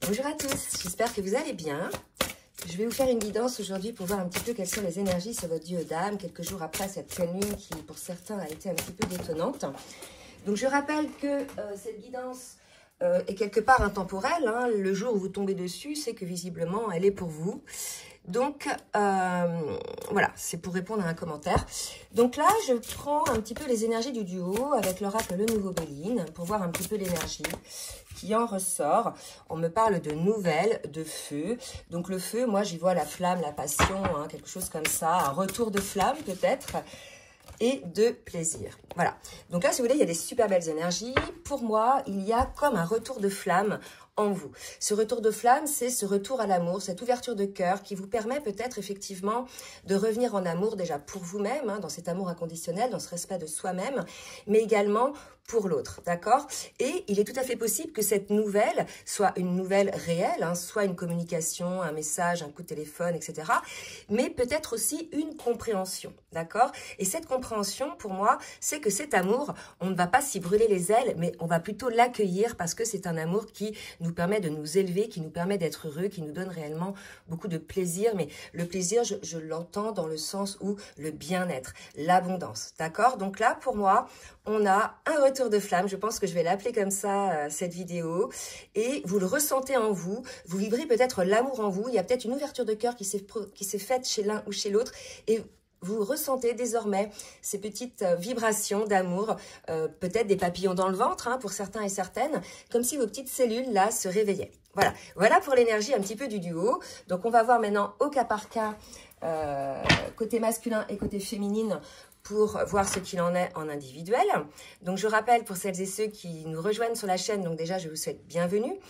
Bonjour à tous, j'espère que vous allez bien. Je vais vous faire une guidance aujourd'hui pour voir un petit peu quelles sont les énergies sur votre duo d'âme, quelques jours après cette pleine lune qui, pour certains, a été un petit peu détonnante. Donc, je rappelle que cette guidance est quelque part intemporelle. Hein. Le jour où vous tombez dessus, c'est que visiblement, elle est pour vous. Donc, voilà, c'est pour répondre à un commentaire. Donc là, je prends un petit peu les énergies du duo avec l'oracle Le Nouveau Béline pour voir un petit peu l'énergie qui en ressort. On me parle de nouvelles, de feu. Donc le feu, moi, j'y vois la flamme, la passion, hein, quelque chose comme ça, un retour de flamme peut-être, et de plaisir. Voilà. Donc là, si vous voulez, il y a des super belles énergies. Pour moi, il y a comme un retour de flamme en vous. Ce retour de flamme, c'est ce retour à l'amour, cette ouverture de cœur qui vous permet peut-être effectivement de revenir en amour déjà pour vous-même, hein, dans cet amour inconditionnel, dans ce respect de soi-même, mais également pour l'autre, d'accord? Et il est tout à fait possible que cette nouvelle soit une nouvelle réelle, hein, soit une communication, un message, un coup de téléphone, etc. Mais peut-être aussi une compréhension, d'accord? Et cette compréhension, pour moi, c'est que cet amour, on ne va pas s'y brûler les ailes, mais on va plutôt l'accueillir parce que c'est un amour qui nous permet de nous élever, qui nous permet d'être heureux, qui nous donne réellement beaucoup de plaisir. Mais le plaisir, je l'entends dans le sens où le bien-être, l'abondance, d'accord? Donc là, pour moi, on a un retour de flamme, je pense que je vais l'appeler comme ça, cette vidéo, et vous le ressentez en vous, vous vibrez peut-être l'amour en vous, il y a peut-être une ouverture de cœur qui s'est faite chez l'un ou chez l'autre, et vous ressentez désormais ces petites vibrations d'amour, peut-être des papillons dans le ventre, hein, pour certains et certaines, comme si vos petites cellules, là, se réveillaient. Voilà, voilà pour l'énergie un petit peu du duo. Donc, on va voir maintenant au cas par cas, côté masculin et côté féminine, pour voir ce qu'il en est en individuel. Donc, je rappelle pour celles et ceux qui nous rejoignent sur la chaîne, donc déjà, je vous souhaite bienvenue,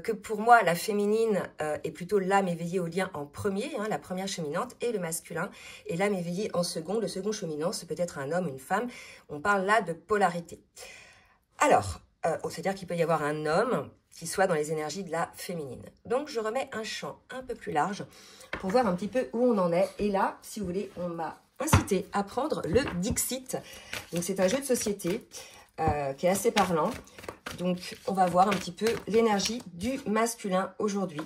que pour moi, la féminine est plutôt l'âme éveillée au lien en premier, hein, la première cheminante, et le masculin est l'âme éveillée en second. Le second cheminant, c'est peut-être un homme, une femme. On parle là de polarité. Alors, c'est-à-dire qu'il peut y avoir un homme qui soit dans les énergies de la féminine. Donc, je remets un champ un peu plus large pour voir un petit peu où on en est. Et là, si vous voulez, on m'a incité à prendre le Dixit. Donc, c'est un jeu de société qui est assez parlant. Donc, on va voir un petit peu l'énergie du masculin aujourd'hui.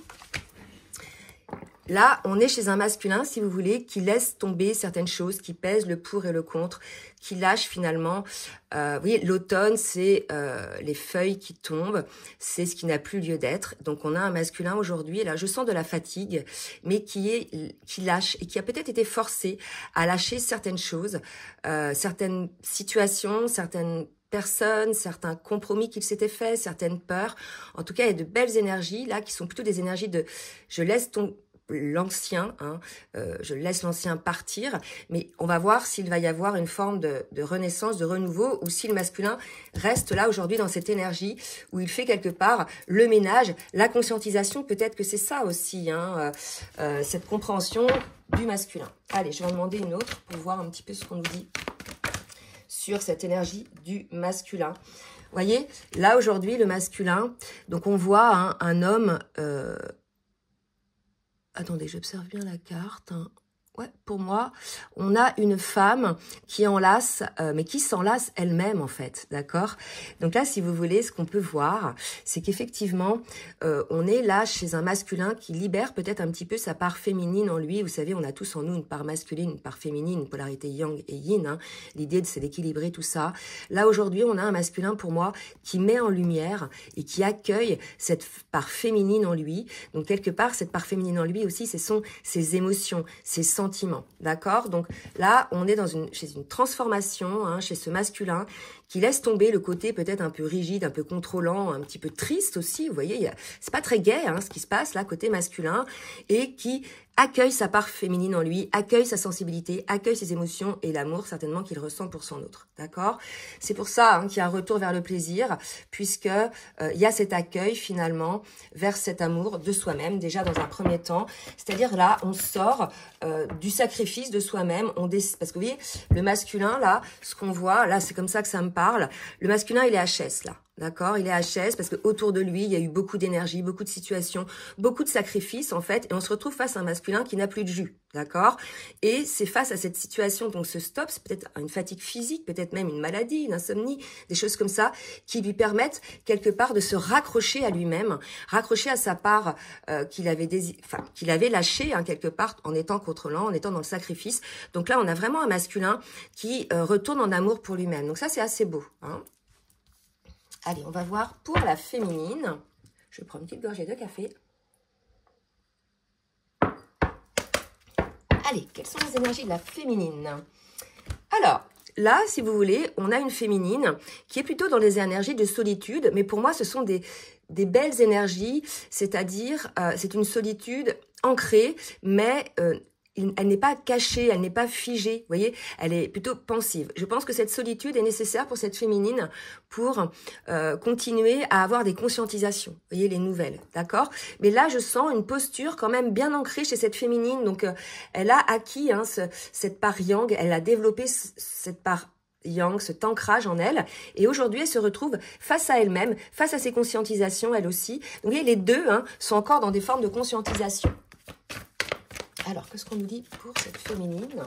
Là, on est chez un masculin, si vous voulez, qui laisse tomber certaines choses, qui pèsent le pour et le contre, qui lâche finalement. Vous voyez, l'automne, c'est les feuilles qui tombent, c'est ce qui n'a plus lieu d'être. Donc, on a un masculin aujourd'hui, là, je sens de la fatigue, mais qui lâche et qui a peut-être été forcé à lâcher certaines choses, certaines situations, certaines personnes, certains compromis qu'il s'était fait, certaines peurs. En tout cas, il y a de belles énergies, là, qui sont plutôt des énergies de « je laisse l'ancien, hein, je laisse l'ancien partir », mais on va voir s'il va y avoir une forme de renaissance, de renouveau, ou si le masculin reste là aujourd'hui dans cette énergie où il fait quelque part le ménage, la conscientisation, peut-être que c'est ça aussi, hein, cette compréhension du masculin. Allez, je vais en demander une autre pour voir un petit peu ce qu'on nous dit sur cette énergie du masculin. Vous voyez, là aujourd'hui, le masculin, donc on voit hein, un homme... Attendez, j'observe bien la carte. Hein. Ouais, pour moi, on a une femme qui enlace, mais qui s'enlace elle-même en fait, d'accord? Donc là, si vous voulez, ce qu'on peut voir, c'est qu'effectivement, on est là chez un masculin qui libère peut-être un petit peu sa part féminine en lui. Vous savez, on a tous en nous une part masculine, une part féminine, une polarité yang et yin. Hein. L'idée, c'est d'équilibrer tout ça. Là, aujourd'hui, on a un masculin, pour moi, qui met en lumière et qui accueille cette part féminine en lui. Donc, quelque part, cette part féminine en lui aussi, ce sont ses émotions, ses sentiments, d'accord? Donc là, on est chez une transformation, hein, chez ce masculin qui laisse tomber le côté peut-être un peu rigide, un peu contrôlant, un petit peu triste aussi. Vous voyez, c'est pas très gai hein, ce qui se passe là, côté masculin, et qui accueille sa part féminine en lui, accueille sa sensibilité, accueille ses émotions et l'amour certainement qu'il ressent pour son autre, d'accord? C'est pour ça hein, qu'il y a un retour vers le plaisir, puisque il y a cet accueil finalement vers cet amour de soi-même, déjà dans un premier temps. C'est-à-dire là, on sort du sacrifice de soi-même, parce que vous voyez, le masculin là, ce qu'on voit, là c'est comme ça que ça me parle, le masculin il est HS là. d'accord? Il est HS parce que autour de lui, il y a eu beaucoup d'énergie, beaucoup de situations, beaucoup de sacrifices, en fait. Et on se retrouve face à un masculin qui n'a plus de jus, d'accord? Et c'est face à cette situation, donc ce stop, c'est peut-être une fatigue physique, peut-être même une maladie, une insomnie, des choses comme ça, qui lui permettent quelque part de se raccrocher à lui-même, raccrocher à sa part qu'il avait lâchée, hein, quelque part, en étant contrôlant, en étant dans le sacrifice. Donc là, on a vraiment un masculin qui retourne en amour pour lui-même. Donc ça, c'est assez beau, hein. Allez, on va voir pour la féminine. Je prends une petite gorgée de café. Allez, quelles sont les énergies de la féminine? Alors, là, si vous voulez, on a une féminine qui est plutôt dans les énergies de solitude, mais pour moi, ce sont des belles énergies, c'est-à-dire, c'est une solitude ancrée, mais elle n'est pas cachée, elle n'est pas figée, vous voyez, elle est plutôt pensive. Je pense que cette solitude est nécessaire pour cette féminine pour continuer à avoir des conscientisations, vous voyez, les nouvelles, d'accord? Mais là, je sens une posture quand même bien ancrée chez cette féminine, donc elle a acquis hein, cette part yang, elle a développé cette part yang, cet ancrage en elle, et aujourd'hui elle se retrouve face à elle-même, face à ses conscientisations, elle aussi. Donc vous voyez, les deux hein, sont encore dans des formes de conscientisation. Alors, qu'est-ce qu'on nous dit pour cette féminine?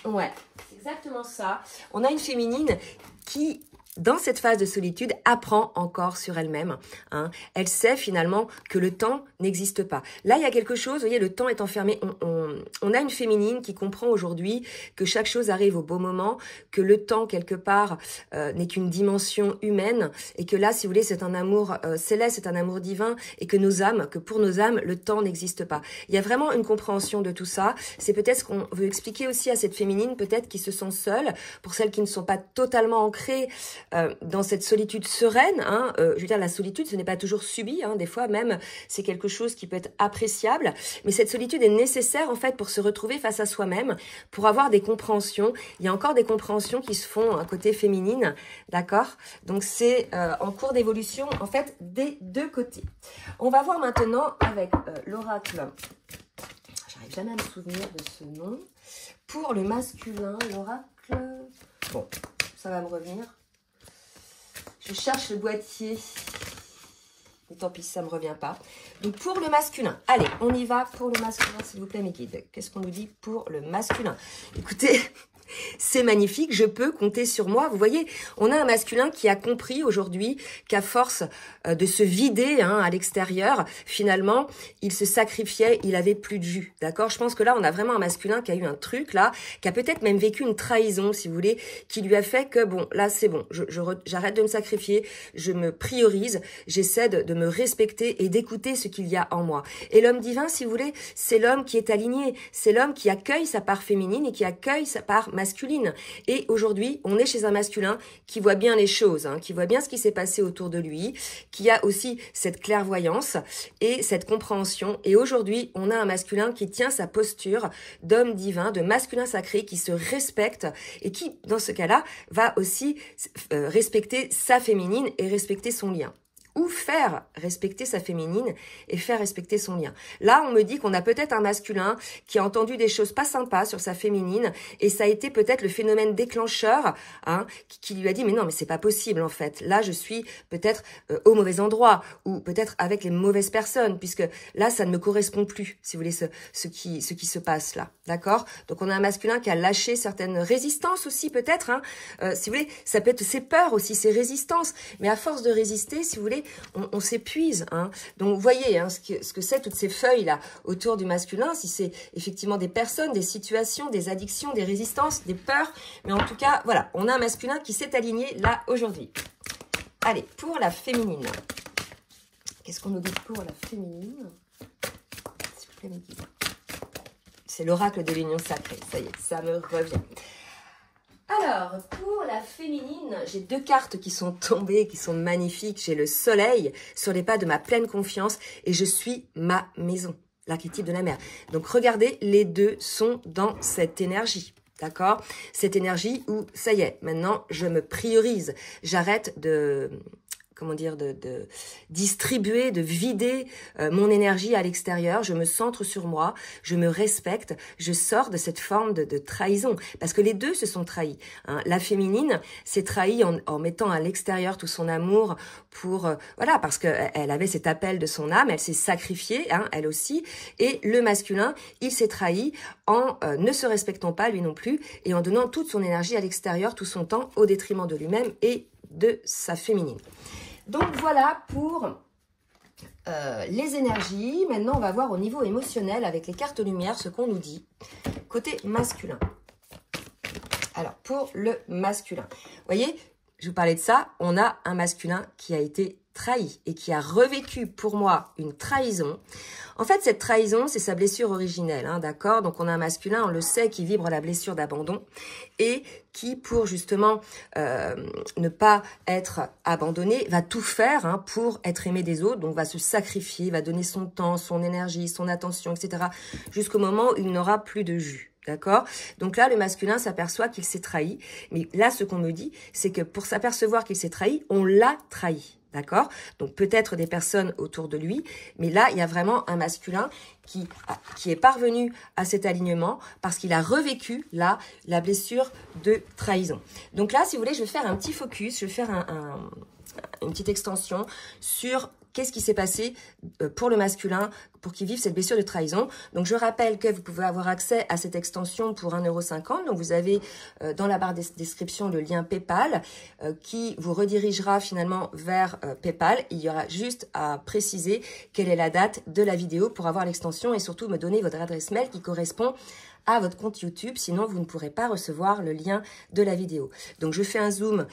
Ouais, c'est exactement ça. On a une féminine qui, dans cette phase de solitude, apprend encore sur elle-même. Hein. Elle sait finalement que le temps n'existe pas. Là, il y a quelque chose, vous voyez, le temps est enfermé. On a une féminine qui comprend aujourd'hui que chaque chose arrive au bon moment, que le temps, quelque part, n'est qu'une dimension humaine, et que là, si vous voulez, c'est un amour céleste, c'est un amour divin, et que pour nos âmes, le temps n'existe pas. Il y a vraiment une compréhension de tout ça. C'est peut-être ce qu'on veut expliquer aussi à cette féminine, peut-être qui se sent seule, pour celles qui ne sont pas totalement ancrées dans cette solitude sereine, hein, je veux dire, la solitude, ce n'est pas toujours subi, hein, des fois même, c'est quelque chose qui peut être appréciable, mais cette solitude est nécessaire, en fait, pour se retrouver face à soi-même, pour avoir des compréhensions. Il y a encore des compréhensions qui se font à côté féminine, d'accord? Donc, c'est en cours d'évolution, en fait, des deux côtés. On va voir maintenant avec l'oracle, j'arrive jamais à me souvenir de ce nom, pour le masculin, l'oracle, bon, ça va me revenir. Je cherche le boîtier. Et tant pis, ça ne me revient pas. Donc, pour le masculin. Allez, on y va pour le masculin, s'il vous plaît, mes guides. Qu'est-ce qu'on nous dit pour le masculin? Écoutez, c'est magnifique, je peux compter sur moi. Vous voyez, on a un masculin qui a compris aujourd'hui qu'à force de se vider hein, à l'extérieur, finalement, il se sacrifiait, il avait plus de jus. D'accord? Je pense que là, on a vraiment un masculin qui a eu un truc, là, qui a peut-être même vécu une trahison, si vous voulez, qui lui a fait que, bon, là, c'est bon, j'arrête de me sacrifier, je me priorise, j'essaie de me respecter et d'écouter ce qu'il y a en moi. Et l'homme divin, si vous voulez, c'est l'homme qui est aligné, c'est l'homme qui accueille sa part féminine et qui accueille sa part masculine. Et aujourd'hui, on est chez un masculin qui voit bien les choses, hein, qui voit bien ce qui s'est passé autour de lui, qui a aussi cette clairvoyance et cette compréhension. Et aujourd'hui, on a un masculin qui tient sa posture d'homme divin, de masculin sacré, qui se respecte et qui, dans ce cas-là, va aussi respecter sa féminine et respecter son lien. Ou faire respecter sa féminine et faire respecter son lien. Là, on me dit qu'on a peut-être un masculin qui a entendu des choses pas sympas sur sa féminine et ça a été peut-être le phénomène déclencheur hein, qui lui a dit « mais non, mais c'est pas possible en fait. Là, je suis peut-être au mauvais endroit ou peut-être avec les mauvaises personnes puisque là, ça ne me correspond plus, si vous voulez, ce qui se passe là. D'accord? Donc, on a un masculin qui a lâché certaines résistances aussi peut-être. Hein, si vous voulez, ça peut être ses peurs aussi, ses résistances. Mais à force de résister, si vous voulez, on s'épuise. Hein. Donc, vous voyez hein, ce que c'est toutes ces feuilles-là autour du masculin, si c'est effectivement des personnes, des situations, des addictions, des résistances, des peurs. Mais en tout cas, voilà, on a un masculin qui s'est aligné là aujourd'hui. Allez, pour la féminine. Qu'est-ce qu'on nous dit pour la féminine? S'il vous plaît, mes guides. C'est l'oracle de l'union sacrée. Ça y est, ça me revient. Alors, pour la féminine, j'ai deux cartes qui sont tombées, qui sont magnifiques. J'ai le soleil sur les pas de ma pleine confiance et je suis ma maison, l'archétype de la mer. Donc, regardez, les deux sont dans cette énergie. D'accord? Cette énergie où, ça y est, maintenant, je me priorise. J'arrête de... comment dire, de distribuer, de vider mon énergie à l'extérieur. Je me centre sur moi, je me respecte, je sors de cette forme de trahison. Parce que les deux se sont trahis. Hein. La féminine s'est trahie en mettant à l'extérieur tout son amour pour, voilà, parce qu'elle avait cet appel de son âme, elle s'est sacrifiée, hein, elle aussi. Et le masculin, il s'est trahi en ne se respectant pas, lui non plus, et en donnant toute son énergie à l'extérieur, tout son temps, au détriment de lui-même et de sa féminine. Donc voilà pour les énergies. Maintenant, on va voir au niveau émotionnel avec les cartes lumière ce qu'on nous dit côté masculin. Alors, pour le masculin, vous voyez, je vous parlais de ça, on a un masculin qui a été trahi et qui a revécu pour moi une trahison. En fait, cette trahison, c'est sa blessure originelle, hein, d'accord? Donc, on a un masculin, on le sait, qui vibre la blessure d'abandon et qui, pour justement ne pas être abandonné, va tout faire hein, pour être aimé des autres, donc va se sacrifier, va donner son temps, son énergie, son attention, etc., jusqu'au moment où il n'aura plus de jus. D'accord? Donc là, le masculin s'aperçoit qu'il s'est trahi. Mais là, ce qu'on me dit, c'est que pour s'apercevoir qu'il s'est trahi, on l'a trahi. D'accord? Donc peut-être des personnes autour de lui, mais là, il y a vraiment un masculin qui est parvenu à cet alignement parce qu'il a revécu, là, la blessure de trahison. Donc là, si vous voulez, je vais faire un petit focus, je vais faire une petite extension sur qu'est-ce qui s'est passé pour le masculin pour qu'il vive cette blessure de trahison. Donc, je rappelle que vous pouvez avoir accès à cette extension pour 1,50 €. Donc, vous avez dans la barre de description le lien PayPal qui vous redirigera finalement vers PayPal. Il y aura juste à préciser quelle est la date de la vidéo pour avoir l'extension et surtout me donner votre adresse mail qui correspond à votre compte YouTube. Sinon, vous ne pourrez pas recevoir le lien de la vidéo. Donc, je fais un zoom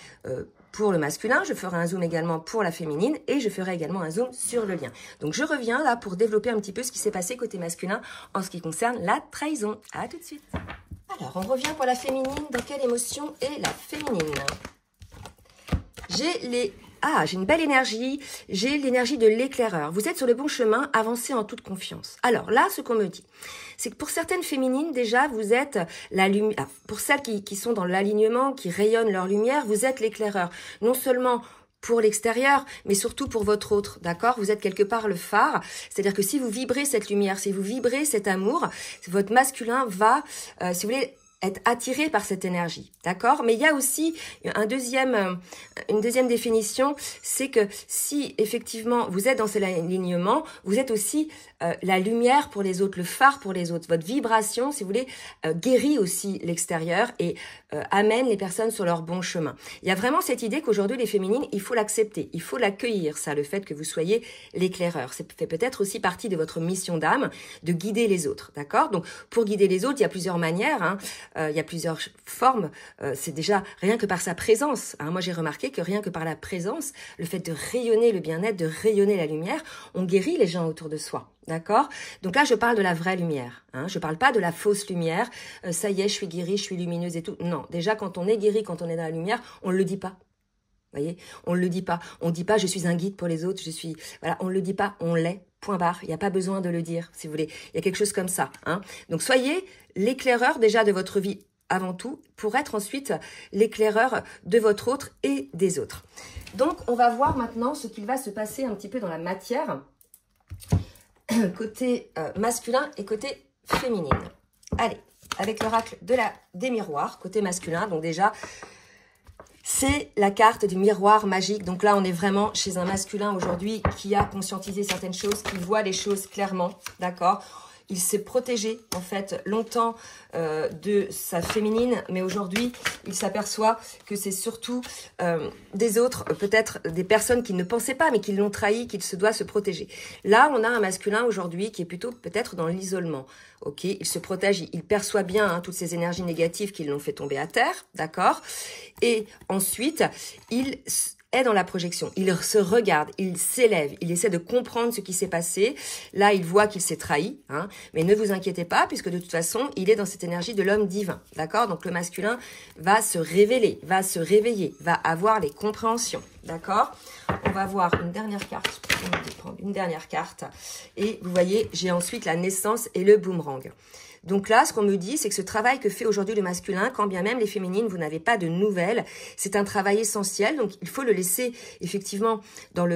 pour le masculin, je ferai un zoom également pour la féminine et je ferai également un zoom sur le lien. Donc, je reviens là pour développer un petit peu ce qui s'est passé côté masculin en ce qui concerne la trahison. À tout de suite. Alors, on revient pour la féminine. Dans quelle émotion est la féminine? J'ai une belle énergie, j'ai l'énergie de l'éclaireur. Vous êtes sur le bon chemin, avancez en toute confiance. Alors là, ce qu'on me dit, c'est que pour certaines féminines, déjà, vous êtes la lumière. Pour celles qui sont dans l'alignement, qui rayonnent leur lumière, vous êtes l'éclaireur. Non seulement pour l'extérieur, mais surtout pour votre autre, d'accord? Vous êtes quelque part le phare, c'est-à-dire que si vous vibrez cette lumière, si vous vibrez cet amour, votre masculin va, si vous voulez, être attiré par cette énergie, d'accord? Mais il y a aussi une deuxième définition, c'est que si effectivement vous êtes dans cet alignement, vous êtes aussi la lumière pour les autres, le phare pour les autres. Votre vibration, si vous voulez, guérit aussi l'extérieur et amène les personnes sur leur bon chemin. Il y a vraiment cette idée qu'aujourd'hui, les féminines, il faut l'accepter, il faut l'accueillir, ça, le fait que vous soyez l'éclaireur. Ça fait peut-être aussi partie de votre mission d'âme de guider les autres, d'accord? Donc, pour guider les autres, il y a plusieurs manières, hein. Il y a plusieurs formes. C'est déjà rien que par sa présence. Hein. Moi, j'ai remarqué que rien que par la présence, le fait de rayonner le bien-être, de rayonner la lumière, on guérit les gens autour de soi. D'accord? Donc là, je parle de la vraie lumière. Hein. Je parle pas de la fausse lumière. Ça y est, je suis guérie, je suis lumineuse et tout. Non, déjà, quand on est guéri, quand on est dans la lumière, on le dit pas. Vous voyez? On le dit pas. On dit pas, je suis un guide pour les autres. Voilà, on le dit pas. On l'est. Point barre. Il n'y a pas besoin de le dire, si vous voulez. Il y a quelque chose comme ça. Hein. Donc, soyez l'éclaireur déjà de votre vie avant tout, pour être ensuite l'éclaireur de votre autre et des autres. Donc, on va voir maintenant ce qu'il va se passer un petit peu dans la matière, côté masculin et côté féminine. Allez, avec l'oracle des miroirs, côté masculin, donc déjà, c'est la carte du miroir magique. Donc là, on est vraiment chez un masculin aujourd'hui qui a conscientisé certaines choses, qui voit les choses clairement, d'accord? Il s'est protégé, en fait, longtemps de sa féminine, mais aujourd'hui, il s'aperçoit que c'est surtout des autres, peut-être des personnes qui ne pensaient pas, mais qui l'ont trahi, qu'il se doit se protéger. Là, on a un masculin aujourd'hui qui est plutôt peut-être dans l'isolement. Ok, il se protège, il perçoit bien hein, toutes ces énergies négatives qui l'ont fait tomber à terre, d'accord? Et ensuite, il est dans la projection, il se regarde, il s'élève, il essaie de comprendre ce qui s'est passé. Là, il voit qu'il s'est trahi, hein, mais ne vous inquiétez pas, puisque de toute façon, il est dans cette énergie de l'homme divin, d'accord? Donc, le masculin va se révéler, va se réveiller, va avoir les compréhensions, d'accord? On va voir une dernière carte, on va prendre une dernière carte, et vous voyez, j'ai ensuite la naissance et le boomerang. Donc là, ce qu'on me dit, c'est que ce travail que fait aujourd'hui le masculin, quand bien même les féminines, vous n'avez pas de nouvelles, c'est un travail essentiel. Donc il faut le laisser effectivement dans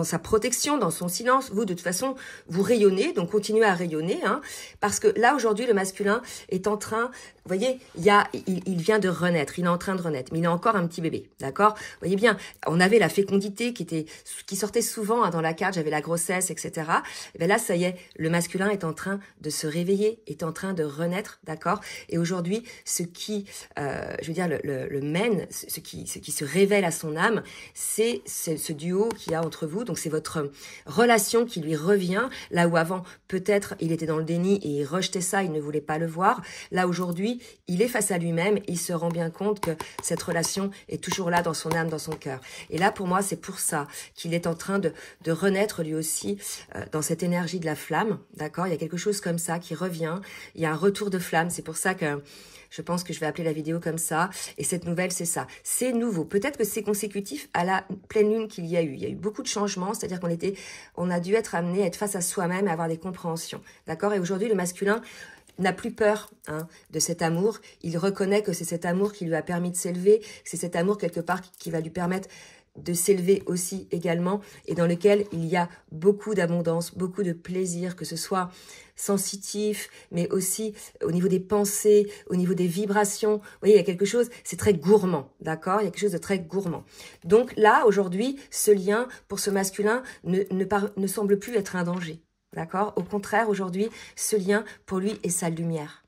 sa protection, dans son silence. Vous, de toute façon, vous rayonnez, donc continuez à rayonner, hein, parce que là, aujourd'hui, le masculin est en train, vous voyez, il vient de renaître, il est en train de renaître, mais il est encore un petit bébé, d'accord? Vous voyez bien, on avait la fécondité qui sortait souvent hein, dans la carte, j'avais la grossesse, etc. Et bien là, ça y est, le masculin est en train de se réveiller, est en train de renaître, d'accord? Et aujourd'hui, ce qui, je veux dire, le mène, ce qui se révèle à son âme, c'est ce duo qu'il y a entre vous. Donc c'est votre relation qui lui revient, là où avant peut-être il était dans le déni et il rejetait ça, il ne voulait pas le voir. Là aujourd'hui, il est face à lui-même, il se rend bien compte que cette relation est toujours là dans son âme, dans son cœur. Et là pour moi, c'est pour ça qu'il est en train de renaître lui aussi dans cette énergie de la flamme, d'accord? Il y a quelque chose comme ça qui revient, il y a un retour de flamme, c'est pour ça que je pense que je vais appeler la vidéo comme ça. Et cette nouvelle, c'est ça. C'est nouveau. Peut-être que c'est consécutif à la pleine lune qu'il y a eu. Il y a eu beaucoup de changements. C'est-à-dire on a dû être amené à être face à soi-même, à avoir des compréhensions. D'accord? Et aujourd'hui, le masculin n'a plus peur hein, de cet amour. Il reconnaît que c'est cet amour qui lui a permis de s'élever. C'est cet amour, quelque part, qui va lui permettre de s'élever aussi également, et dans lequel il y a beaucoup d'abondance, beaucoup de plaisir, que ce soit sensitif, mais aussi au niveau des pensées, au niveau des vibrations. Vous voyez, il y a quelque chose, c'est très gourmand, d'accord? Il y a quelque chose de très gourmand. Donc là, aujourd'hui, ce lien pour ce masculin ne semble plus être un danger, d'accord? Au contraire, aujourd'hui, ce lien, pour lui, est sa lumière.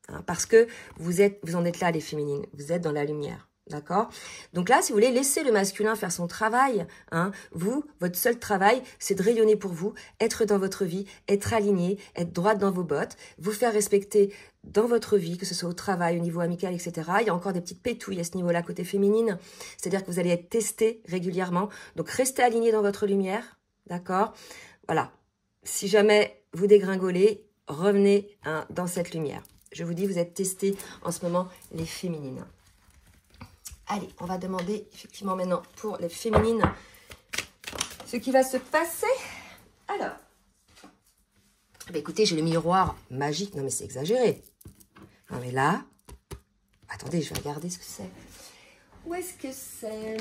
Hein, parce que vous en êtes là, les féminines, vous êtes dans la lumière. D'accord? Donc là, si vous voulez, laissez le masculin faire son travail. Hein. Vous, votre seul travail, c'est de rayonner pour vous, être dans votre vie, être aligné, être droite dans vos bottes, vous faire respecter dans votre vie, que ce soit au travail, au niveau amical, etc. Il y a encore des petites pétouilles à ce niveau-là, côté féminine. C'est-à-dire que vous allez être testé régulièrement. Donc, restez aligné dans votre lumière. D'accord? Voilà. Si jamais vous dégringolez, revenez hein, dans cette lumière. Je vous dis, vous êtes testés en ce moment, les féminines. Allez, on va demander effectivement maintenant pour les féminines ce qui va se passer. Alors, bah écoutez, j'ai le miroir magique. Non mais c'est exagéré. Non mais là, attendez, je vais regarder ce que c'est. Où est-ce que c'est?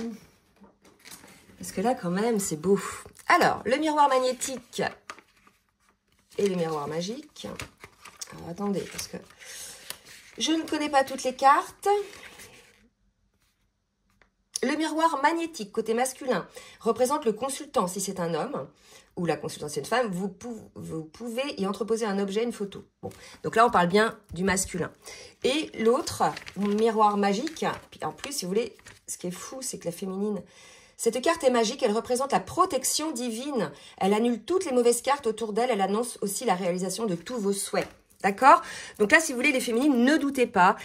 Parce que là quand même, c'est beau. Alors, le miroir magnétique et le miroir magique. Alors attendez, parce que je ne connais pas toutes les cartes. Le miroir magnétique, côté masculin, représente le consultant si c'est un homme, ou la consultante si c'est une femme, vous pouvez y entreposer un objet, une photo. Bon, donc là, on parle bien du masculin. Et l'autre, miroir magique, puis en plus, si vous voulez, ce qui est fou, c'est que la féminine, cette carte est magique, elle représente la protection divine. Elle annule toutes les mauvaises cartes autour d'elle, elle annonce aussi la réalisation de tous vos souhaits. D'accord? Donc là, si vous voulez, les féminines, ne doutez pas.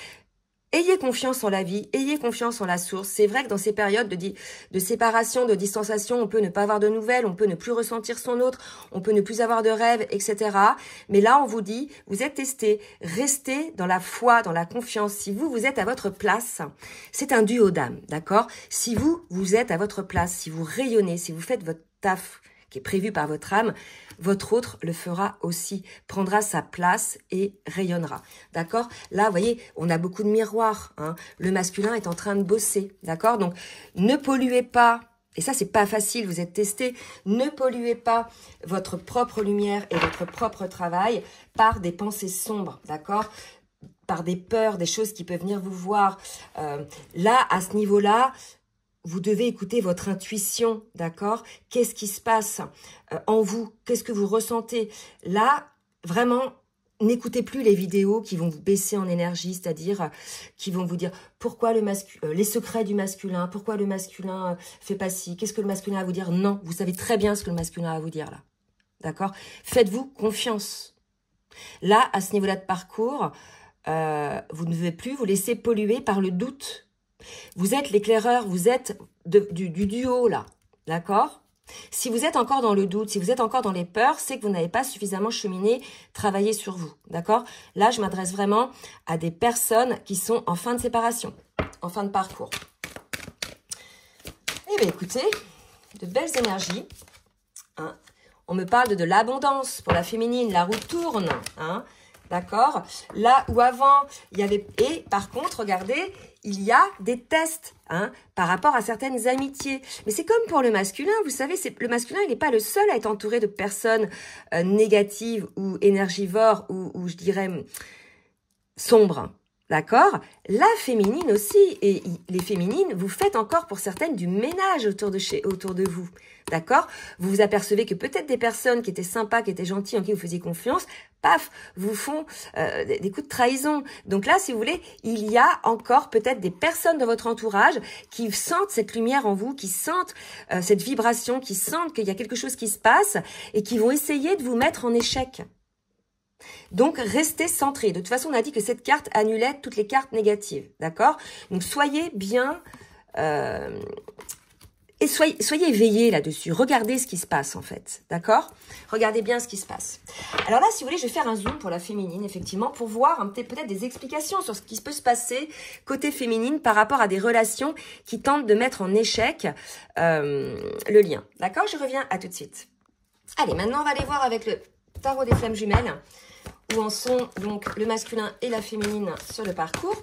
Ayez confiance en la vie, ayez confiance en la source. C'est vrai que dans ces périodes de séparation, de distanciation, on peut ne pas avoir de nouvelles, on peut ne plus ressentir son autre, on peut ne plus avoir de rêves, etc. Mais là, on vous dit, vous êtes testés, restez dans la foi, dans la confiance. Si vous êtes à votre place, c'est un duo d'âme, d'accord? Si vous êtes à votre place, si vous rayonnez, si vous faites votre taf qui est prévu par votre âme, votre autre le fera aussi, prendra sa place et rayonnera. D'accord? Là, vous voyez, on a beaucoup de miroirs. Hein. Le masculin est en train de bosser. D'accord? Donc, ne polluez pas, et ça, c'est pas facile, vous êtes testé, ne polluez pas votre propre lumière et votre propre travail par des pensées sombres. D'accord? Par des peurs, des choses qui peuvent venir vous voir. Là, à ce niveau-là, vous devez écouter votre intuition, d'accord? Qu'est-ce qui se passe en vous? Qu'est-ce que vous ressentez? Là, vraiment, n'écoutez plus les vidéos qui vont vous baisser en énergie, c'est-à-dire qui vont vous dire pourquoi les secrets du masculin, pourquoi le masculin fait pas ci, qu'est-ce que le masculin a à vous dire? Non, vous savez très bien ce que le masculin a à vous dire là, d'accord? Faites-vous confiance. Là, à ce niveau-là de parcours, vous ne devez plus vous laisser polluer par le doute. Vous êtes l'éclaireur, vous êtes du duo là, d'accord? Si vous êtes encore dans le doute, si vous êtes encore dans les peurs, c'est que vous n'avez pas suffisamment cheminé, travaillé sur vous, d'accord? Là, je m'adresse vraiment à des personnes qui sont en fin de séparation, en fin de parcours. Eh bien, écoutez, de belles énergies. Hein. On me parle de l'abondance pour la féminine, la roue tourne. Hein. D'accord? Là où avant, il y avait... Et par contre, regardez, il y a des tests hein, par rapport à certaines amitiés. Mais c'est comme pour le masculin, vous savez, le masculin, il n'est pas le seul à être entouré de personnes négatives ou énergivores ou je dirais sombres. D'accord? La féminine aussi, et les féminines, vous faites encore pour certaines du ménage autour de vous. D'accord? Vous vous apercevez que peut-être des personnes qui étaient sympas, qui étaient gentilles, en qui vous faisiez confiance, paf, vous font des coups de trahison. Donc là, si vous voulez, il y a encore peut-être des personnes dans votre entourage qui sentent cette lumière en vous, qui sentent cette vibration, qui sentent qu'il y a quelque chose qui se passe et qui vont essayer de vous mettre en échec. Donc, restez centré. De toute façon, on a dit que cette carte annulait toutes les cartes négatives. D'accord? Donc, soyez bien... et soyez éveillés là-dessus. Regardez ce qui se passe, en fait. D'accord? Regardez bien ce qui se passe. Alors là, si vous voulez, je vais faire un zoom pour la féminine, effectivement, pour voir peut-être des explications sur ce qui peut se passer côté féminine par rapport à des relations qui tentent de mettre en échec le lien. D'accord? Je reviens à tout de suite. Allez, maintenant, on va aller voir avec le tarot des flammes jumelles, où en sont donc le masculin et la féminine sur le parcours.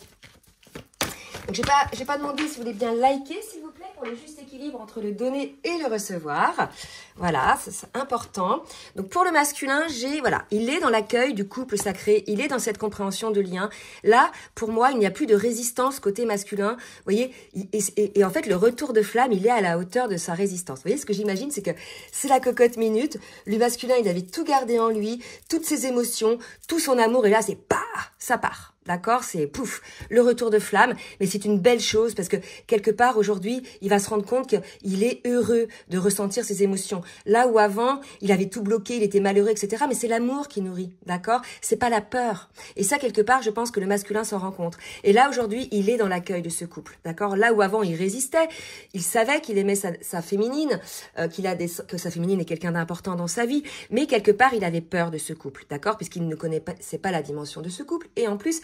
Donc, je vais pas demandé si vous voulez bien liker, s'il vous plaît, pour le juste équilibre entre le donner et le recevoir. Voilà, c'est important. Donc, pour le masculin, voilà, il est dans l'accueil du couple sacré, il est dans cette compréhension de lien. Là, pour moi, il n'y a plus de résistance côté masculin. Vous voyez, et en fait, le retour de flamme, il est à la hauteur de sa résistance. Vous voyez, ce que j'imagine, c'est que c'est la cocotte minute. Le masculin, il avait tout gardé en lui, toutes ses émotions, tout son amour, et là, c'est pas, ça part. D'accord? C'est pouf, le retour de flamme. Mais c'est une belle chose parce que quelque part aujourd'hui, il va se rendre compte qu'il est heureux de ressentir ses émotions. Là où avant, il avait tout bloqué, il était malheureux, etc. Mais c'est l'amour qui nourrit. D'accord? C'est pas la peur. Et ça, quelque part, je pense que le masculin s'en rend compte. Et là, aujourd'hui, il est dans l'accueil de ce couple. D'accord? Là où avant, il résistait. Il savait qu'il aimait sa féminine, que sa féminine est quelqu'un d'important dans sa vie. Mais quelque part, il avait peur de ce couple. D'accord? Puisqu'il ne connaissait pas la dimension de ce couple. Et en plus,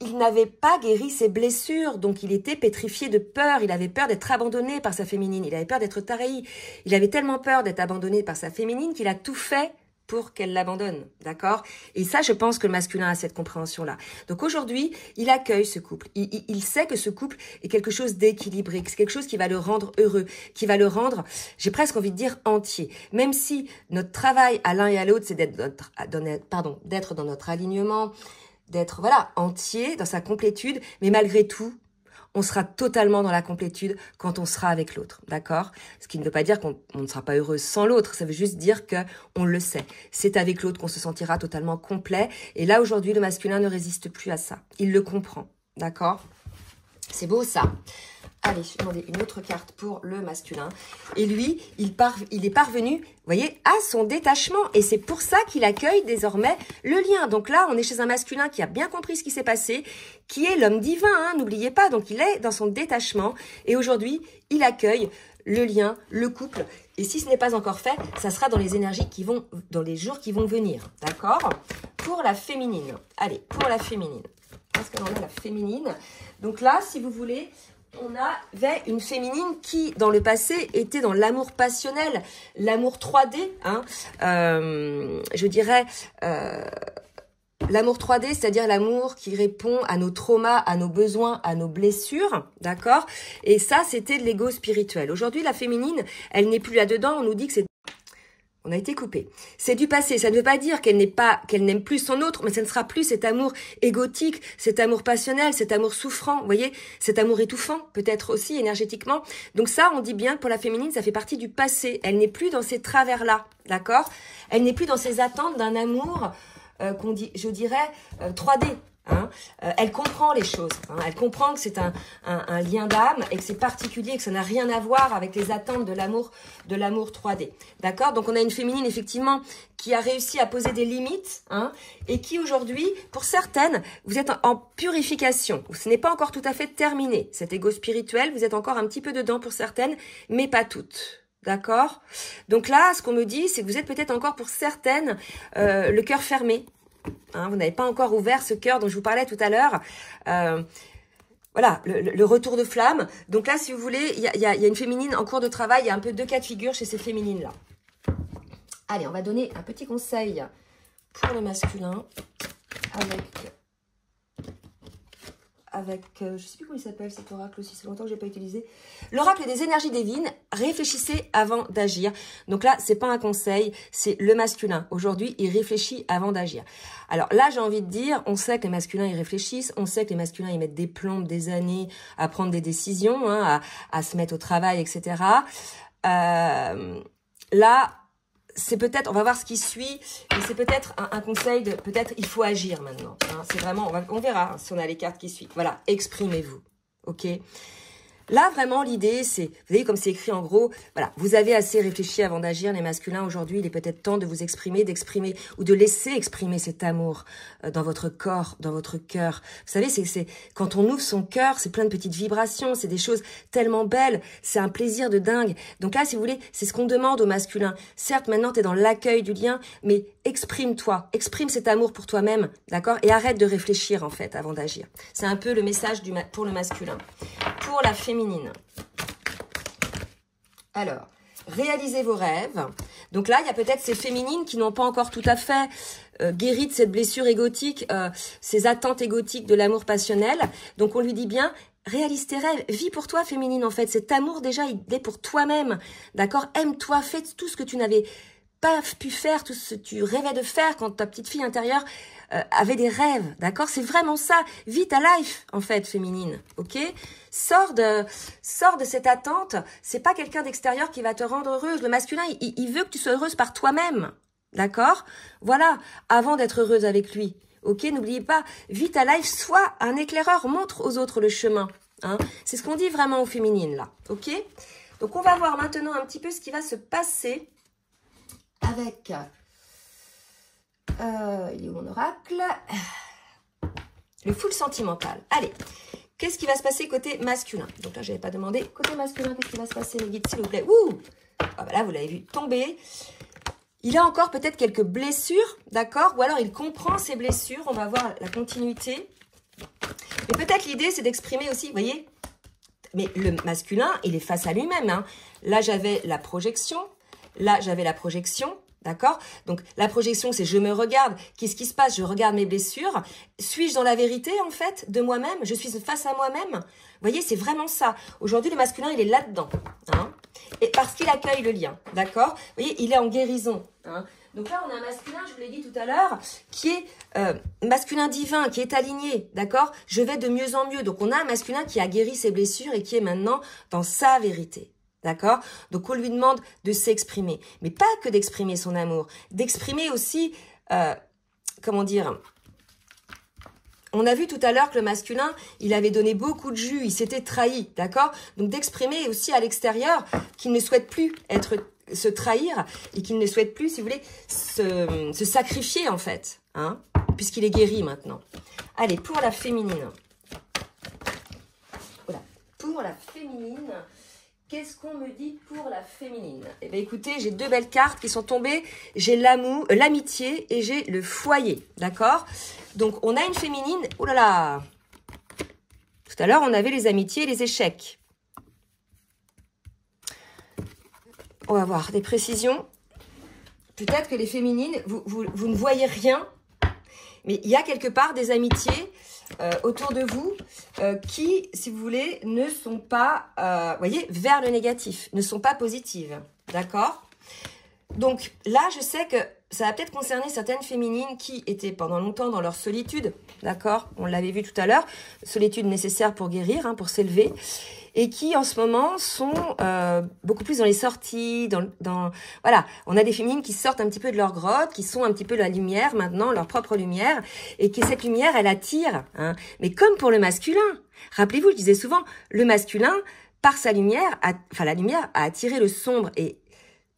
il n'avait pas guéri ses blessures, donc il était pétrifié de peur. Il avait peur d'être abandonné par sa féminine. Il avait peur d'être trahi. Il avait tellement peur d'être abandonné par sa féminine qu'il a tout fait pour qu'elle l'abandonne, d'accord? Et ça, je pense que le masculin a cette compréhension-là. Donc aujourd'hui, il accueille ce couple. Il sait que ce couple est quelque chose d'équilibré, que c'est quelque chose qui va le rendre heureux, qui va le rendre, j'ai presque envie de dire, entier. Même si notre travail à l'un et à l'autre, c'est d'être dans notre alignement, d'être, voilà, entier, dans sa complétude, mais malgré tout, on sera totalement dans la complétude quand on sera avec l'autre, d'accord? Ce qui ne veut pas dire qu'on ne sera pas heureuse sans l'autre, ça veut juste dire que on le sait. C'est avec l'autre qu'on se sentira totalement complet, et là, aujourd'hui, le masculin ne résiste plus à ça. Il le comprend, d'accord? C'est beau, ça. Allez, je vais demander une autre carte pour le masculin. Et lui, il est parvenu, vous voyez, à son détachement. Et c'est pour ça qu'il accueille désormais le lien. Donc là, on est chez un masculin qui a bien compris ce qui s'est passé, qui est l'homme divin, hein, n'oubliez pas. Donc il est dans son détachement. Et aujourd'hui, il accueille le lien, le couple. Et si ce n'est pas encore fait, ça sera dans les énergies qui vont, dans les jours qui vont venir. D'accord? Pour la féminine. Allez, pour la féminine. Qu'est-ce qu'elle en est, la féminine? Donc là, si vous voulez, on avait une féminine qui, dans le passé, était dans l'amour passionnel, l'amour 3D, hein, je dirais l'amour 3D, c'est-à-dire l'amour qui répond à nos traumas, à nos besoins, à nos blessures, d'accord? Et ça, c'était de l'ego spirituel. Aujourd'hui, la féminine, elle n'est plus là-dedans, on nous dit que c'est... On a été coupé. C'est du passé. Ça ne veut pas dire qu'elle n'aime plus son autre, mais ce ne sera plus cet amour égotique, cet amour passionnel, cet amour souffrant, vous voyez, cet amour étouffant, peut-être aussi énergétiquement. Donc ça, on dit bien que pour la féminine, ça fait partie du passé. Elle n'est plus dans ces travers-là, d'accord? Elle n'est plus dans ces attentes d'un amour qu'on dit, je dirais, 3D. Hein, elle comprend les choses, hein, elle comprend que c'est un lien d'âme et que c'est particulier, que ça n'a rien à voir avec les attentes de l'amour 3D. D'accord? Donc on a une féminine effectivement qui a réussi à poser des limites, hein, et qui aujourd'hui, pour certaines, vous êtes en purification. Ce n'est pas encore tout à fait terminé. Cet ego spirituel, vous êtes encore un petit peu dedans pour certaines, mais pas toutes. D'accord? Donc là, ce qu'on me dit, c'est que vous êtes peut-être encore pour certaines le cœur fermé. Hein, vous n'avez pas encore ouvert ce cœur dont je vous parlais tout à l'heure. Voilà, le retour de flamme. Donc là, si vous voulez, il y a une féminine en cours de travail. Il y a un peu deux cas de figure chez ces féminines-là. Allez, on va donner un petit conseil pour le masculin. je ne sais plus comment il s'appelle cet oracle aussi, c'est longtemps que je n'ai pas utilisé. L'oracle des énergies divines, réfléchissez avant d'agir. Donc là, c'est pas un conseil, c'est le masculin. Aujourd'hui, il réfléchit avant d'agir. Alors là, j'ai envie de dire, on sait que les masculins, ils réfléchissent, on sait que les masculins, ils mettent des plombes, des années à prendre des décisions, hein, à se mettre au travail, etc. Là, c'est peut-être, on va voir ce qui suit, mais c'est peut-être un conseil de, peut-être il faut agir maintenant. Hein, c'est vraiment, on verra hein, si on a les cartes qui suivent. Voilà, exprimez-vous, ok? Là, vraiment, l'idée, c'est, vous voyez comme c'est écrit en gros, voilà, vous avez assez réfléchi avant d'agir, les masculins. Aujourd'hui, il est peut-être temps de vous exprimer, d'exprimer ou de laisser exprimer cet amour dans votre corps, dans votre cœur. Vous savez, c'est quand on ouvre son cœur, c'est plein de petites vibrations, c'est des choses tellement belles, c'est un plaisir de dingue. Donc là, si vous voulez, c'est ce qu'on demande aux masculins. Certes, maintenant, tu es dans l'accueil du lien, mais exprime-toi, exprime cet amour pour toi-même, d'accord? Et arrête de réfléchir, en fait, avant d'agir. C'est un peu le message pour le masculin. Pour la féminine. Alors, réalisez vos rêves. Donc là, il y a peut-être ces féminines qui n'ont pas encore tout à fait guéri de cette blessure égotique, ces attentes égotiques de l'amour passionnel. Donc on lui dit bien, réalise tes rêves, vis pour toi féminine en fait. Cet amour déjà, il est pour toi-même, d'accord? Aime-toi, fais tout ce que tu n'avais pas pu faire, tout ce que tu rêvais de faire quand ta petite fille intérieure avait des rêves, d'accord? C'est vraiment ça. Vis ta life, en fait, féminine, ok? Sors de cette attente. C'est pas quelqu'un d'extérieur qui va te rendre heureuse. Le masculin, il veut que tu sois heureuse par toi-même, d'accord? Voilà, avant d'être heureuse avec lui, ok? N'oubliez pas, vis ta life, sois un éclaireur, montre aux autres le chemin, hein? C'est ce qu'on dit vraiment aux féminines, là, ok? Donc, on va voir maintenant un petit peu ce qui va se passer avec... il est où mon oracle? Le full sentimental. Allez, qu'est-ce qui va se passer côté masculin? Donc là, je n'avais pas demandé. Côté masculin, qu'est-ce qui va se passer, les guides, s'il vous plaît? Ouh, ah bah là, vous l'avez vu tomber. Il a encore peut-être quelques blessures, d'accord? Ou alors, il comprend ses blessures. On va voir la continuité. Mais peut-être l'idée, c'est d'exprimer aussi, vous voyez? Mais le masculin, il est face à lui-même. Hein. Là, j'avais la projection. Là, j'avais la projection. D'accord? Donc, la projection, c'est je me regarde. Qu'est-ce qui se passe? Je regarde mes blessures. Suis-je dans la vérité, en fait, de moi-même? Je suis face à moi-même? Vous voyez, c'est vraiment ça. Aujourd'hui, le masculin, il est là-dedans. Hein? Et parce qu'il accueille le lien. D'accord? Vous voyez, il est en guérison. Hein? Donc là, on a un masculin, je vous l'ai dit tout à l'heure, qui est masculin divin, qui est aligné. D'accord? Je vais de mieux en mieux. Donc, on a un masculin qui a guéri ses blessures et qui est maintenant dans sa vérité. D'accord? Donc, on lui demande de s'exprimer. Mais pas que d'exprimer son amour. D'exprimer aussi, comment dire... On a vu tout à l'heure que le masculin, il avait donné beaucoup de jus, il s'était trahi, d'accord? Donc, d'exprimer aussi à l'extérieur qu'il ne souhaite plus se trahir et qu'il ne souhaite plus, si vous voulez, se sacrifier, en fait. Hein? Puisqu'il est guéri maintenant. Allez, pour la féminine. Voilà. Pour la féminine... Qu'est-ce qu'on me dit pour la féminine? Eh bien, écoutez, j'ai deux belles cartes qui sont tombées. J'ai l'amour, l'amitié et j'ai le foyer, d'accord? Donc, on a une féminine. Oh là là! Tout à l'heure, on avait les amitiés et les échecs. On va voir des précisions. Peut-être que les féminines, vous ne voyez rien, mais il y a quelque part des amitiés autour de vous qui, si vous voulez, ne sont pas, voyez, vers le négatif, ne sont pas positives, d'accord? Donc là, je sais que ça va peut-être concerner certaines féminines qui étaient pendant longtemps dans leur solitude, d'accord? On l'avait vu tout à l'heure, solitude nécessaire pour guérir, hein, pour s'élever, et qui en ce moment sont beaucoup plus dans les sorties, voilà, on a des féminines qui sortent un petit peu de leur grotte, qui sont un petit peu la lumière maintenant, leur propre lumière, et que cette lumière, elle attire, hein. Mais comme pour le masculin, rappelez-vous, je disais souvent, le masculin, par sa lumière, la lumière a attiré le sombre, et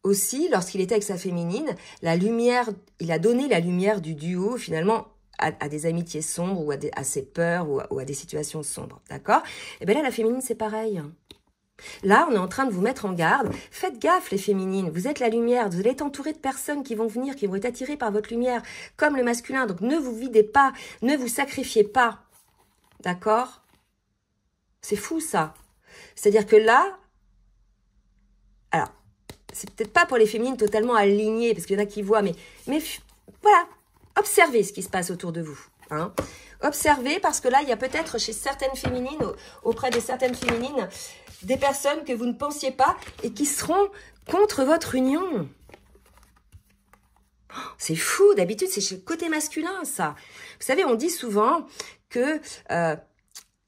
aussi, lorsqu'il était avec sa féminine, la lumière, il a donné la lumière du duo, finalement, à des amitiés sombres ou à ses peurs ou à des situations sombres, d'accord? Et bien là, la féminine, c'est pareil. Là, on est en train de vous mettre en garde. Faites gaffe, les féminines. Vous êtes la lumière. Vous allez être entouré de personnes qui vont venir, qui vont être attirées par votre lumière, comme le masculin. Donc, ne vous videz pas. Ne vous sacrifiez pas. D'accord? C'est fou, ça. C'est-à-dire que là, alors, c'est peut-être pas pour les féminines totalement alignées, parce qu'il y en a qui voient, mais voilà. Observez ce qui se passe autour de vous, Hein. Observez, parce que là, il y a peut-être chez certaines féminines, auprès de certaines féminines, des personnes que vous ne pensiez pas et qui seront contre votre union. C'est fou, d'habitude, c'est chez le côté masculin, ça. Vous savez, on dit souvent que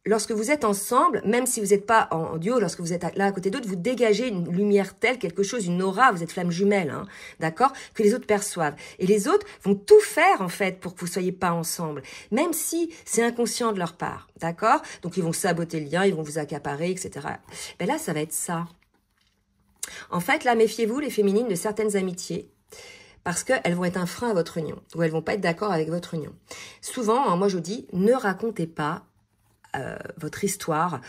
lorsque vous êtes ensemble, même si vous n'êtes pas en duo, lorsque vous êtes là à côté d'autres, vous dégagez une lumière telle, quelque chose, une aura, vous êtes flamme jumelle, hein, d'accord, que les autres perçoivent. Et les autres vont tout faire, en fait, pour que vous ne soyez pas ensemble, même si c'est inconscient de leur part, d'accord. Donc, ils vont saboter le lien, ils vont vous accaparer, etc. Ben là, ça va être ça. En fait, là, méfiez-vous, les féminines, de certaines amitiés, parce qu'elles vont être un frein à votre union, ou elles vont pas être d'accord avec votre union. Souvent, hein, moi, je vous dis, ne racontez pas votre histoire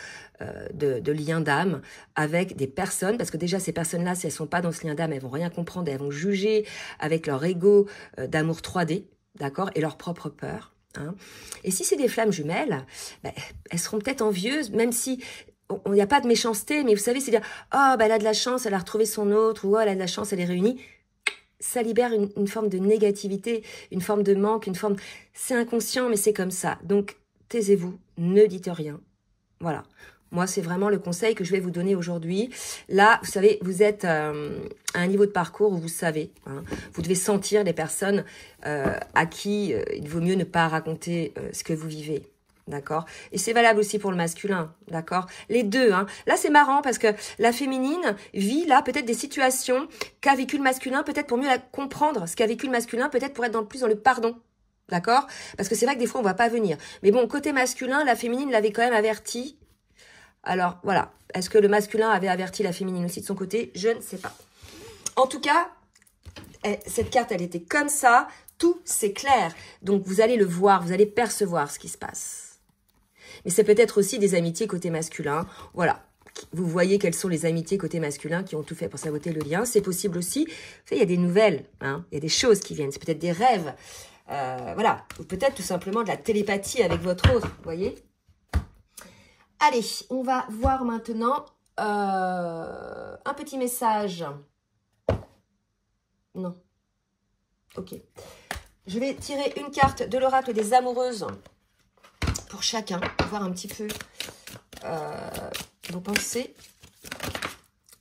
de lien d'âme avec des personnes, parce que déjà ces personnes-là, si elles sont pas dans ce lien d'âme, elles vont rien comprendre, elles vont juger avec leur ego d'amour 3D, d'accord, et leur propre peur. Hein. Et si c'est des flammes jumelles, ben, elles seront peut-être envieuses, même si il n'y a pas de méchanceté, mais vous savez, c'est dire « Oh, ben, elle a de la chance, elle a retrouvé son autre » ou « Oh, elle a de la chance, elle est réunie ». Ça libère une forme de négativité, une forme de manque, une forme... C'est inconscient, mais c'est comme ça. Donc, taisez-vous, ne dites rien. Voilà. Moi, c'est vraiment le conseil que je vais vous donner aujourd'hui. Là, vous savez, vous êtes à un niveau de parcours où vous savez. Hein, vous devez sentir les personnes à qui il vaut mieux ne pas raconter ce que vous vivez. D'accord? Et c'est valable aussi pour le masculin. D'accord? Les deux. Hein. Là, c'est marrant parce que la féminine vit là peut-être des situations qu'a vécu le masculin, peut-être pour mieux la comprendre. Ce qu'a vécu le masculin, peut-être pour être plus dans le pardon. D'accord? Parce que c'est vrai que des fois, on ne va pas venir. Mais bon, côté masculin, la féminine l'avait quand même averti. Alors, voilà. Est-ce que le masculin avait averti la féminine aussi de son côté? Je ne sais pas. En tout cas, cette carte, elle était comme ça. Tout, c'est clair. Donc, vous allez le voir, vous allez percevoir ce qui se passe. Mais c'est peut-être aussi des amitiés côté masculin. Voilà. Vous voyez quelles sont les amitiés côté masculin qui ont tout fait pour saboter le lien. C'est possible aussi. Vous savez, il y a des nouvelles. Hein. Il y a des choses qui viennent. C'est peut-être des rêves. Voilà. Ou peut-être tout simplement de la télépathie avec votre autre. Vous voyez? Allez, on va voir maintenant un petit message. Non. Ok. Je vais tirer une carte de l'oracle des amoureuses pour chacun, pour voir un petit peu vos pensées.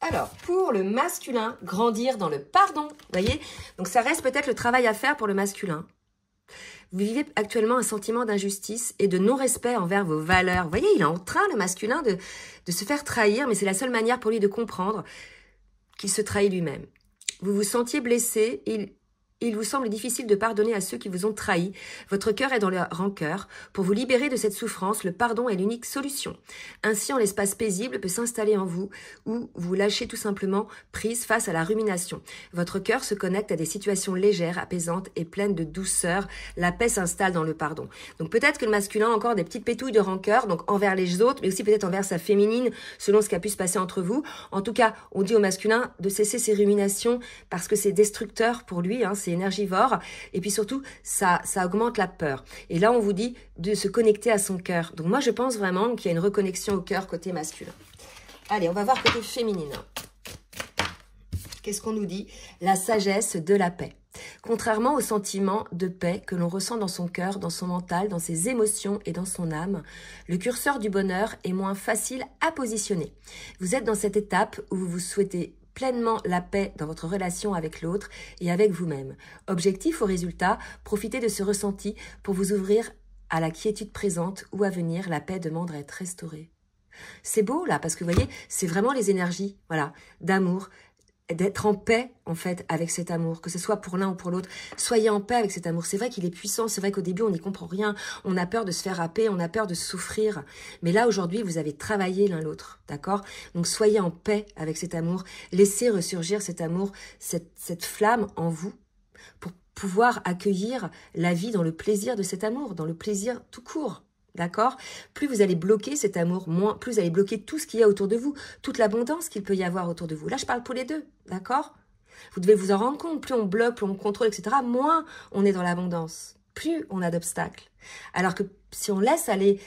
Alors, pour le masculin, grandir dans le pardon. Vous voyez? Donc, ça reste peut-être le travail à faire pour le masculin. Vous vivez actuellement un sentiment d'injustice et de non-respect envers vos valeurs. Vous voyez, il est en train, le masculin, de se faire trahir, mais c'est la seule manière pour lui de comprendre qu'il se trahit lui-même. Vous vous sentiez blessé, il vous semble difficile de pardonner à ceux qui vous ont trahi. Votre cœur est dans la rancœur. Pour vous libérer de cette souffrance, le pardon est l'unique solution. Ainsi, un espace paisible peut s'installer en vous où vous lâchez tout simplement prise face à la rumination. Votre cœur se connecte à des situations légères, apaisantes et pleines de douceur. La paix s'installe dans le pardon. Donc peut-être que le masculin a encore des petites pétouilles de rancœur, donc envers les autres, mais aussi peut-être envers sa féminine, selon ce qui a pu se passer entre vous. En tout cas, on dit au masculin de cesser ses ruminations parce que c'est destructeur pour lui, hein, c'est énergivore, et puis surtout, ça augmente la peur. Et là, on vous dit de se connecter à son cœur. Donc moi, je pense vraiment qu'il y a une reconnexion au cœur côté masculin. Allez, on va voir côté féminin. Qu'est-ce qu'on nous dit? La sagesse de la paix. Contrairement au sentiment de paix que l'on ressent dans son cœur, dans son mental, dans ses émotions et dans son âme, le curseur du bonheur est moins facile à positionner. Vous êtes dans cette étape où vous souhaitez pleinement la paix dans votre relation avec l'autre et avec vous-même. Objectif au résultat, profitez de ce ressenti pour vous ouvrir à la quiétude présente ou à venir, la paix demande à être restaurée. C'est beau là, parce que vous voyez, c'est vraiment les énergies, voilà, d'amour, d'être en paix en fait avec cet amour, que ce soit pour l'un ou pour l'autre. Soyez en paix avec cet amour. C'est vrai qu'il est puissant, c'est vrai qu'au début on n'y comprend rien, on a peur de se faire happer, on a peur de souffrir. Mais là aujourd'hui vous avez travaillé l'un l'autre, d'accord? Donc soyez en paix avec cet amour, laissez ressurgir cet amour, cette flamme en vous pour pouvoir accueillir la vie dans le plaisir de cet amour, dans le plaisir tout court. D'accord? Plus vous allez bloquer cet amour, plus vous allez bloquer tout ce qu'il y a autour de vous, toute l'abondance qu'il peut y avoir autour de vous. Là, je parle pour les deux, d'accord? Vous devez vous en rendre compte, plus on bloque, plus on contrôle, etc., moins on est dans l'abondance, plus on a d'obstacles. Alors que si on laisse aller, vous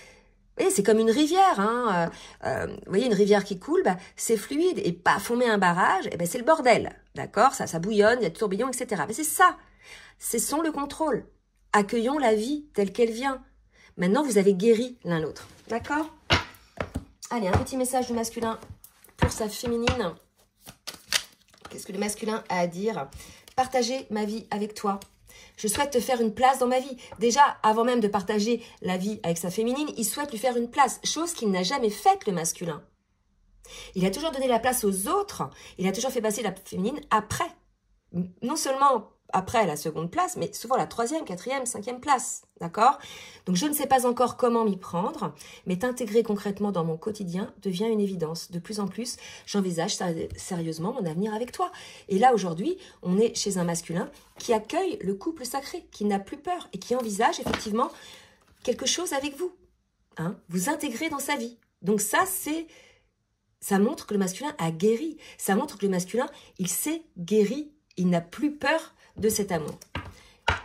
voyez, c'est comme une rivière, hein, vous voyez, une rivière qui coule, bah, c'est fluide, et paf, on met un barrage, et ben c'est le bordel, d'accord? Ça bouillonne, il y a du tourbillon, etc. Mais c'est ça, c'est sans le contrôle. accueillons la vie telle qu'elle vient. Maintenant, vous avez guéri l'un l'autre. D'accord? Allez, un petit message du masculin pour sa féminine. Qu'est-ce que le masculin a à dire? Partager ma vie avec toi. Je souhaite te faire une place dans ma vie. Déjà, avant même de partager la vie avec sa féminine, il souhaite lui faire une place. Chose qu'il n'a jamais faite, le masculin. Il a toujours donné la place aux autres. Il a toujours fait passer la féminine après. Non seulement après la seconde place, mais souvent la troisième, quatrième, cinquième place. D'accord? Donc, je ne sais pas encore comment m'y prendre, mais t'intégrer concrètement dans mon quotidien devient une évidence. De plus en plus, j'envisage sérieusement mon avenir avec toi. Et là, aujourd'hui, on est chez un masculin qui accueille le couple sacré, qui n'a plus peur et qui envisage effectivement quelque chose avec vous. Hein? Vous intégrez dans sa vie. Donc ça montre que le masculin a guéri. Ça montre que le masculin, il s'est guéri. Il n'a plus peur de cet amour.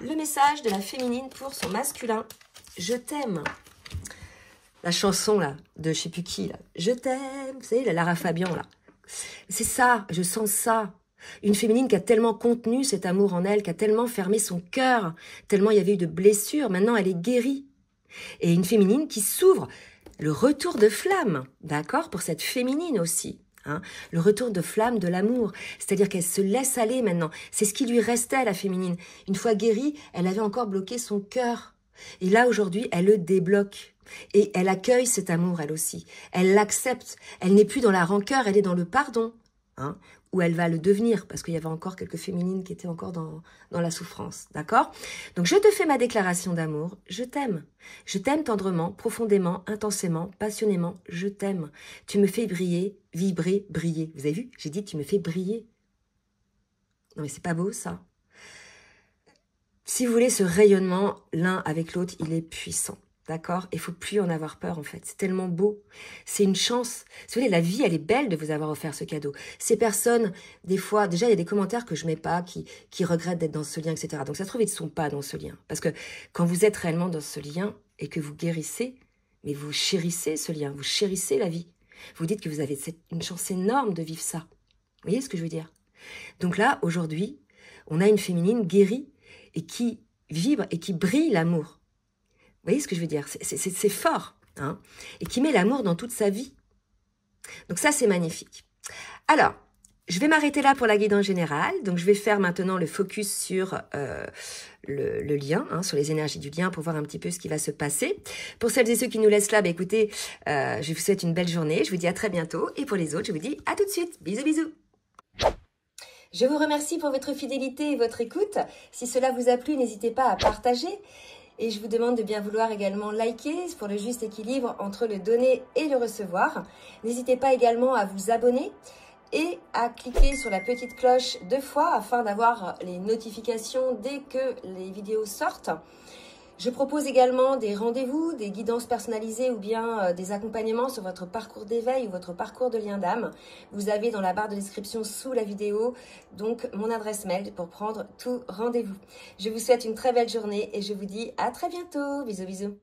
Le message de la féminine pour son masculin. Je t'aime. La chanson là, de je sais plus qui là. Je t'aime. Vous savez, la Lara Fabian là. C'est ça, je sens ça. Une féminine qui a tellement contenu cet amour en elle, qui a tellement fermé son cœur, tellement il y avait eu de blessures. Maintenant, elle est guérie. Et une féminine qui s'ouvre. Le retour de flamme, d'accord, pour cette féminine aussi. Hein, le retour de flamme de l'amour, c'est-à-dire qu'elle se laisse aller maintenant. C'est ce qui lui restait à la féminine. Une fois guérie, elle avait encore bloqué son cœur. Et là, aujourd'hui, elle le débloque. Et elle accueille cet amour, elle aussi. Elle l'accepte. Elle n'est plus dans la rancœur, elle est dans le pardon. Hein, où elle va le devenir, parce qu'il y avait encore quelques féminines qui étaient encore dans la souffrance. D'accord? Donc, je te fais ma déclaration d'amour. Je t'aime. Je t'aime tendrement, profondément, intensément, passionnément. Je t'aime. Tu me fais briller, vibrer, briller. Vous avez vu? J'ai dit tu me fais briller. Non, mais c'est pas beau, ça? Si vous voulez, ce rayonnement, l'un avec l'autre, il est puissant. D'accord? Il ne faut plus en avoir peur, en fait. C'est tellement beau. C'est une chance. Vous voyez, la vie, elle est belle de vous avoir offert ce cadeau. Ces personnes, des fois, déjà, il y a des commentaires que je mets pas, qui regrettent d'être dans ce lien, etc. Donc, ça se trouve, ils ne sont pas dans ce lien. Parce que quand vous êtes réellement dans ce lien et que vous guérissez, mais vous chérissez ce lien, vous chérissez la vie. Vous dites que vous avez une chance énorme de vivre ça. Vous voyez ce que je veux dire? Donc là, aujourd'hui, on a une féminine guérie et qui vibre et qui brille l'amour. Vous voyez ce que je veux dire? C'est fort, hein, et qui met l'amour dans toute sa vie. Donc ça, c'est magnifique. Alors, je vais m'arrêter là pour la guidance générale. Donc, je vais faire maintenant le focus sur le lien, hein, sur les énergies du lien pour voir un petit peu ce qui va se passer. Pour celles et ceux qui nous laissent là, bah, écoutez, je vous souhaite une belle journée. Je vous dis à très bientôt. Et pour les autres, je vous dis à tout de suite. Bisous, bisous. Je vous remercie pour votre fidélité et votre écoute. Si cela vous a plu, n'hésitez pas à partager. Et je vous demande de bien vouloir également liker pour le juste équilibre entre le donner et le recevoir. N'hésitez pas également à vous abonner et à cliquer sur la petite cloche 2 fois afin d'avoir les notifications dès que les vidéos sortent. Je propose également des rendez-vous, des guidances personnalisées ou bien des accompagnements sur votre parcours d'éveil ou votre parcours de lien d'âme. Vous avez dans la barre de description sous la vidéo donc mon adresse mail pour prendre tout rendez-vous. Je vous souhaite une très belle journée et je vous dis à très bientôt. Bisous, bisous.